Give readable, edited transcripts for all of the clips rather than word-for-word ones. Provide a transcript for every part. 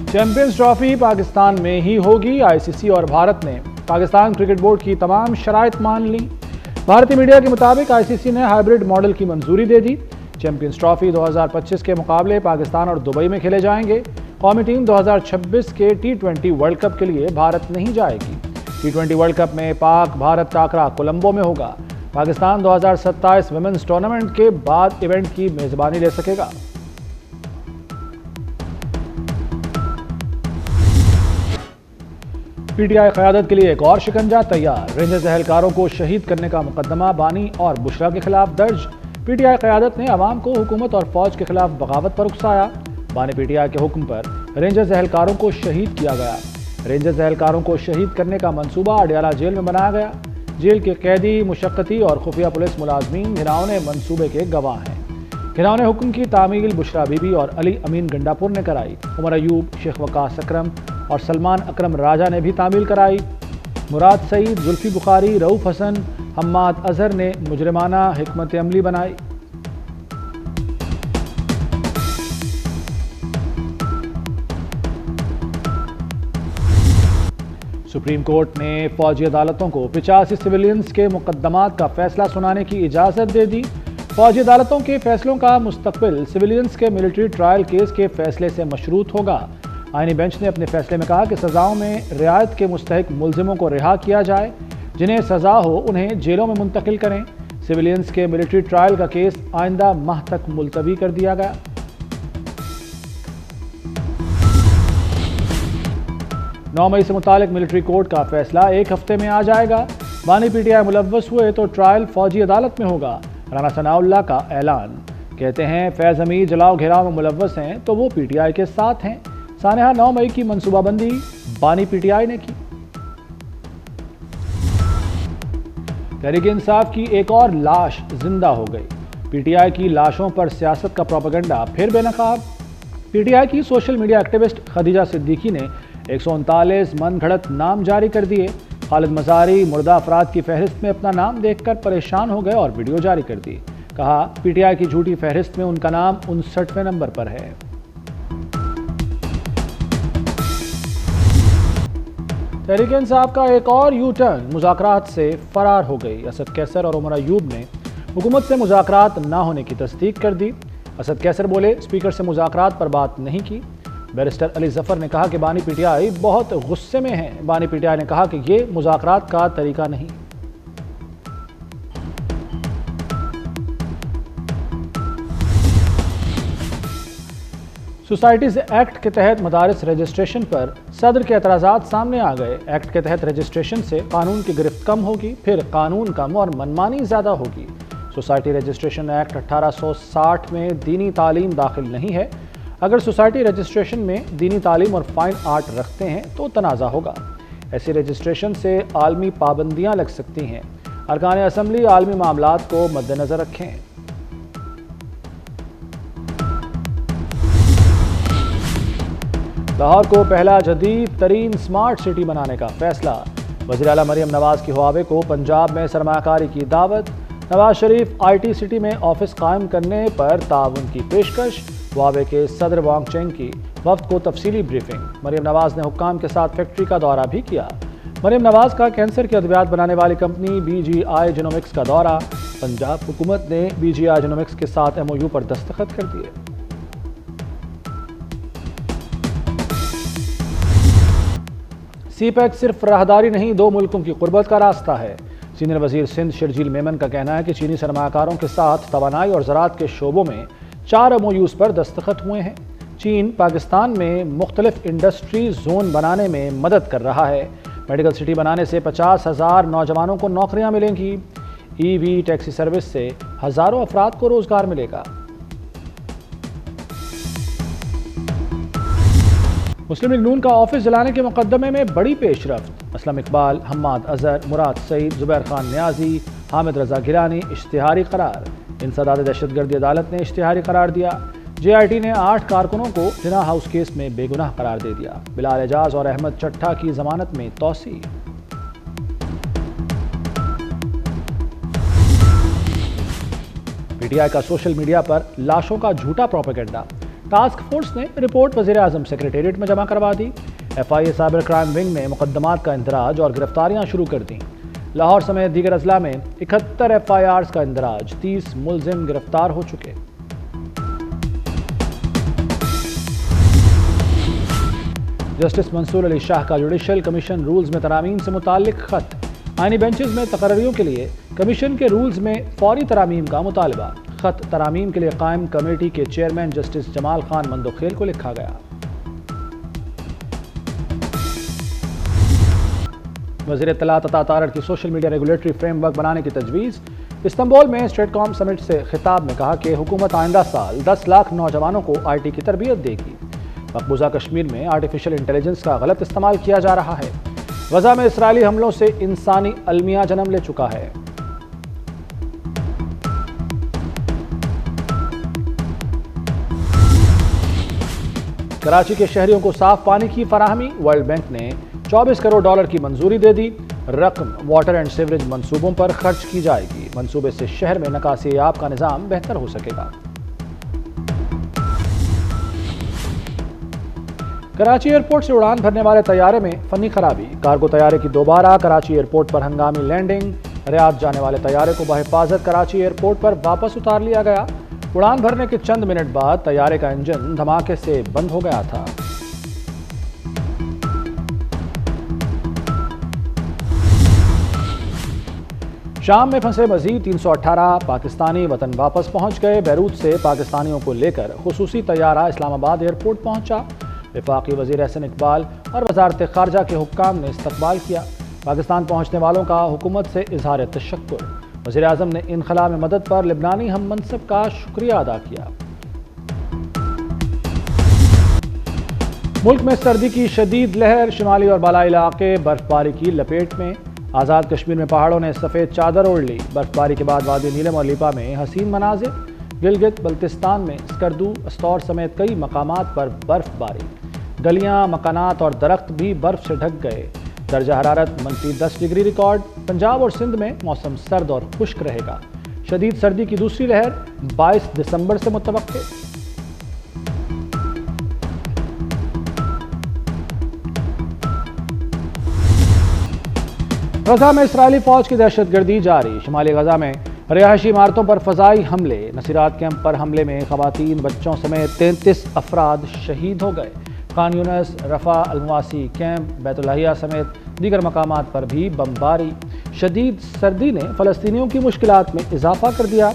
Champions trophy Pakistan में ही होगी। ICC और भारत ने पाकिस्तान क्रिकेट बोर्ड की तमाम शराइत मान ली। भारतीय मीडिया के मुताबिक आईसीसी ने हाइब्रिड मॉडल की मंजूरी दे दी। चैंपियंस ट्रॉफी 2025 के मुकाबले पाकिस्तान और दुबई में खेले जाएंगे। कौमी टीम 2026 के T20 वर्ल्ड कप के लिए भारत नहीं जाएगी। T20 वर्ल्ड कप में पाक भारत टाकरा कोलंबो में होगा। पाकिस्तान 2027 वुमेन्स टूर्नामेंट के बाद इवेंट की मेजबानी ले सकेगा। पीटीआई क़यादत के लिए एक और शिकंजा तैयार। रेंजर्स एहलकारों को शहीद करने का मुकदमा बानी और बुशरा के खिलाफ दर्ज। पीटीआई क़यादत ने अवाम को हुकूमत और फौज के खिलाफ बगावत पर उकसाया। बानी पीटीआई के हुक्म पर रेंजर्स एहलकारों को शहीद किया गया। रेंजर्स एहलकारों को शहीद करने का मंसूबा अडियाला जेल में बनाया गया। जेल के कैदी, मुशक्कती और खुफिया पुलिस मुलाजमीन घिनौने मंसूबे के गवाह हैं। घिनौने हुक्म की तामील बुशरा बीबी और अली अमीन गंडापुर ने कराई। उमर अयूब, शेख वकास अकरम और सलमान अकरम राजा ने भी तामील कराई। मुराद सईद, जुल्फी बुखारी, रऊफ हसन, हम्माद अजहर ने मुजरिमाना हिकमत अमली बनाई। सुप्रीम कोर्ट ने फौजी अदालतों को 85 सिविलियंस के मुकदमात का फैसला सुनाने की इजाज़त दे दी। फौजी अदालतों के फैसलों का मुस्तकबिल सिविलियंस के मिलिट्री ट्रायल केस के फैसले से मशरूत होगा। आईनी बेंच ने अपने फैसले में कहा कि सजाओं में रियायत के मुस्तहिक मुलजिमों को रिहा किया जाए। जिन्हें सजा हो उन्हें जेलों में मुंतकिल करें। सिविलियंस के मिलिट्री ट्रायल का केस आइंदा माह तक मुलतवी कर दिया गया। नौ मई से मुतालिक मिलिट्री कोर्ट का फैसला एक हफ्ते में आ जाएगा। बानी पीटीआई मुलव्वस हुए तो ट्रायल फौजी अदालत में होगा। राना सनाउल्लाह का ऐलान। कहते हैं फैज हमीद जलाओ घेराव में मुलव्वस हैं तो वो पीटीआई के साथ हैं। सानेहा 9 मई की मंसूबाबंदी बानी पीटीआई ने की। तहरीक इंसाफ की एक और लाश जिंदा हो गई। पीटीआई की लाशों पर सियासत का प्रोपेगेंडा फिर बेनकाब। पीटीआई की social media activist Khadija Siddiqui ने 139 मनगढ़ंत नाम जारी कर दिए। खालिद मज़ारी मुर्दा अफराद की फहरिस्त में अपना नाम देखकर परेशान हो गए और वीडियो जारी कर दी। कहा पीटीआई की झूठी फहरिस्त में उनका नाम 59वें नंबर पर है। तहरीक इंसाफ का एक और यू टर्न, मुज़ाकरात से फरार हो गई। असद कैसर और उमर अयूब ने हुकूमत से मुज़ाकरात ना होने की तस्दीक कर दी। असद कैसर बोले स्पीकर से मुज़ाकरात पर बात नहीं की। बैरिस्टर अली जफर ने कहा कि बानी पीटीआई बहुत गुस्से में है। बानी पीटीआई ने कहा कि ये मुज़ाकरात का तरीका नहीं। सोसाइटीज एक्ट के तहत मदारिस रजिस्ट्रेशन पर सदर के एतराज़ात सामने आ गए। एक्ट के तहत रजिस्ट्रेशन से कानून की गिरफ्त कम होगी, फिर कानून कम और मनमानी ज़्यादा होगी। सोसाइटी रजिस्ट्रेशन एक्ट 1860 में दीनी तालीम दाखिल नहीं है। अगर सोसाइटी रजिस्ट्रेशन में दीनी तालीम और फाइन आर्ट रखते हैं तो तनाज़ा होगा। ऐसी रजिस्ट्रेशन से आलमी पाबंदियाँ लग सकती हैं। अरकान असम्बली आलमी मामलात को मद्देनज़र रखें। लाहौर को पहला जदीद तरीन स्मार्ट सिटी बनाने का फैसला। वज़ीर आला मरियम नवाज की हुआवे को पंजाब में सरमाकारी की दावत। नवाज शरीफ IT सिटी में ऑफिस कायम करने पर ताउन की पेशकश। हुआवे के सदर वांग चेंग की वफ्द को तफसीली ब्रीफिंग। मरियम नवाज ने हुक्काम के साथ फैक्ट्री का दौरा भी किया। मरियम नवाज का कैंसर के अद्वियात बनाने वाली कंपनी BGI जेनोमिक्स का दौरा। पंजाब हुकूमत ने BGI जेनोमिक्स के साथ MOU पर दस्तखत कर दिए। CPEC सिर्फ राहदारी नहीं, 2 मुल्कों की कुर्बत का रास्ता है। सीनियर वजीर सिंध शर्जील मेमन का कहना है कि चीनी सरमाकारों के साथ तवानाई और ज़राअत के शोबों में 4 MOUs पर दस्तखत हुए हैं। चीन पाकिस्तान में मुख्तलिफ इंडस्ट्री जोन बनाने में मदद कर रहा है। मेडिकल सिटी बनाने से 50,000 नौजवानों को नौकरियां मिलेंगी। EV टैक्सी सर्विस से हज़ारों अफराद को रोजगार मिलेगा। मुस्लिम लीग नून का ऑफिस जलाने के मुकदमे में बड़ी पेशरफ्त। असलम इकबाल, हम्माद अजहर, मुराद सईद, जुबैर खान न्याजी, हामिद रजा गिलानी इश्तिहारी करार। इंसदाद दहशतगर्दी अदालत ने इश्तिहारी करार दिया। JIT ने 8 कारकुनों को जिना हाउस केस में बेगुनाह करार दे दिया। बिलाल एजाज और अहमद चट्टा की जमानत में तौसी। PTI का सोशल मीडिया पर लाशों का झूठा प्रोपेगेंडा। ٹاسک فورس نے رپورٹ وزیر اعظم سیکریٹریٹ میں جمع کروا دی۔ FIA سائبر کرائم ونگ نے مقدمات کا اندراج اور گرفتاریاں شروع کر دیں۔ لاہور سمیت دیگر اضلاع میں 71 FIRs کا اندراج، 30 ملزم گرفتار ہو چکے۔ جسٹس منصور علی شاہ کا جوڈیشل کمیشن رولز میں ترامیم سے متعلق خط، آئینی بینچز میں تقرریوں کے لیے کمیشن کے رولز میں فوری ترامیم کا مطالبہ۔ خط ترامیم کے لیے قائم کمیٹی کے چیئرمین جسٹس جمال خان مندوخیل کو لکھا گیا۔ وزیر اطلاعات عطا تارڑ کی social media regulatory frame work بنانے کی تجویز۔ استنبول میں اسٹریٹ کام سمٹ سے خطاب میں کہا کہ حکومت آئندہ سال 10 لاکھ نوجوانوں کو IT کی تربیت دے گی۔ مقبوضہ کشمیر میں آرٹیفیشل انٹیلیجنس کا غلط استعمال کیا جا رہا ہے۔ غزہ میں اسرائیلی حملوں سے انسانی المیہ جنم لے چکا ہے۔ کراچی کے شہریوں کو صاف پانی کی فراہمی، ورلڈ بینک نے $24 کروڑ کی منظوری دے دی۔ رقم واٹر اینڈ سیوریج منصوبوں پر خرچ کی جائے گی۔ منصوبے سے شہر میں نکاسی آب کا نظام بہتر ہو سکے گا۔ کراچی ایئرپورٹ سے اڑان بھرنے والے طیارے میں فنی خرابی، کارگو طیارے کی دوبارہ کراچی ایئرپورٹ پر ہنگامی لینڈنگ۔ ریاض جانے والے طیارے کو بحفاظت کراچی ایئرپورٹ پر واپس اتار لیا گیا۔ اڑان بھرنے کے چند منٹ بعد طیارے کا انجن دھماکے سے بند ہو گیا تھا۔ شام میں پھنسے مزید 318 پاکستانی وطن واپس پہنچ گئے۔ بیروت سے پاکستانیوں کو لے کر خصوصی طیارہ اسلام آباد ایئرپورٹ پہنچا۔ وفاقی وزیر احسن اقبال اور وزارت خارجہ کے حکام نے استقبال کیا۔ پاکستان پہنچنے والوں کا حکومت سے اظہار تشکر۔ وزیر اعظم نے انخلا میں مدد پر لبنانی ہم منصب کا شکریہ ادا کیا۔ ملک میں سردی کی شدید لہر، شمالی اور بالائی علاقے برف باری کی لپیٹ میں۔ آزاد کشمیر میں پہاڑوں نے سفید چادر اوڑھ لی۔ برف باری کے بعد وادی نیلم اور لیپا میں حسین مناظر۔ گلگت بلتستان میں اسکردو، استور سمیت کئی مقامات پر برف باری۔ گلیاں، مکانات اور درخت بھی برف سے ڈھک گئے۔ درجہ حرارت -10 ڈگری ریکارڈ۔ پنجاب اور سندھ میں موسم سرد اور خشک رہے گا۔ شدید سردی کی دوسری لہر 22 دسمبر سے متوقع۔ غزہ میں اسرائیلی فوج کی دہشت گردی جاری۔ شمالی غزہ میں رہائشی عمارتوں پر فضائی حملے۔ نصیرات کیمپ پر حملے میں خواتین، بچوں سمیت 33 افراد شہید ہو گئے۔ خان یونس، رفح، المواسی کیمپ، بیت اللاہیہ سمیت دیگر مقامات پر بھی بمباری۔ شدید سردی نے فلسطینیوں کی مشکلات میں اضافہ کر دیا۔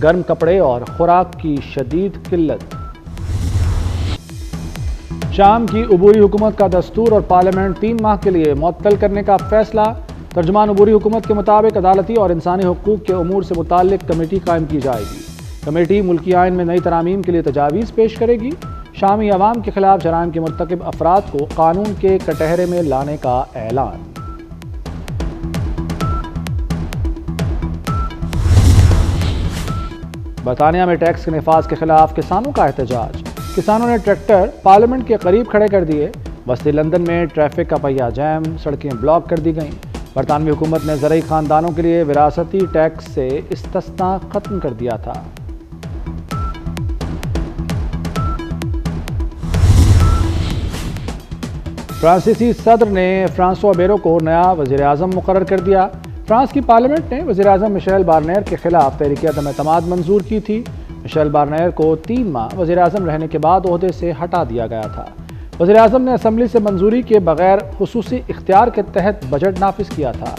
گرم کپڑے اور خوراک کی شدید قلت۔ شام کی عبوری حکومت کا دستور اور پارلیمنٹ 3 ماہ کے لیے معطل کرنے کا فیصلہ۔ ترجمان عبوری حکومت کے مطابق عدالتی اور انسانی حقوق کے امور سے متعلق کمیٹی قائم کی جائے گی۔ کمیٹی ملکی آئین میں نئی ترامیم کے لیے تجاویز پیش کرے گی۔ شامی عوام کے خلاف جرائم کے مرتکب افراد کو قانون کے کٹہرے میں لانے کا اعلان۔ برطانیہ میں ٹیکس کے نفاذ کے خلاف کسانوں کا احتجاج۔ کسانوں نے ٹریکٹر پارلیمنٹ کے قریب کھڑے کر دیے۔ وسطی لندن میں ٹریفک کا پہیہ جام، سڑکیں بلاک کر دی گئیں۔ برطانوی حکومت نے زرعی خاندانوں کے لیے وراثتی ٹیکس سے استثناء ختم کر دیا تھا۔ فرانسیسی صدر نے فرانسوا بیرو کو نیا وزیر اعظم مقرر کر دیا۔ فرانس کی پارلیمنٹ نے وزیر اعظم مشیل بارنیر کے خلاف تحریک عدم اعتماد منظور کی تھی۔ مشیل بارنیر کو 3 ماہ وزیر اعظم رہنے کے بعد عہدے سے ہٹا دیا گیا تھا۔ وزیر اعظم نے اسمبلی سے منظوری کے بغیر خصوصی اختیار کے تحت بجٹ نافذ کیا تھا۔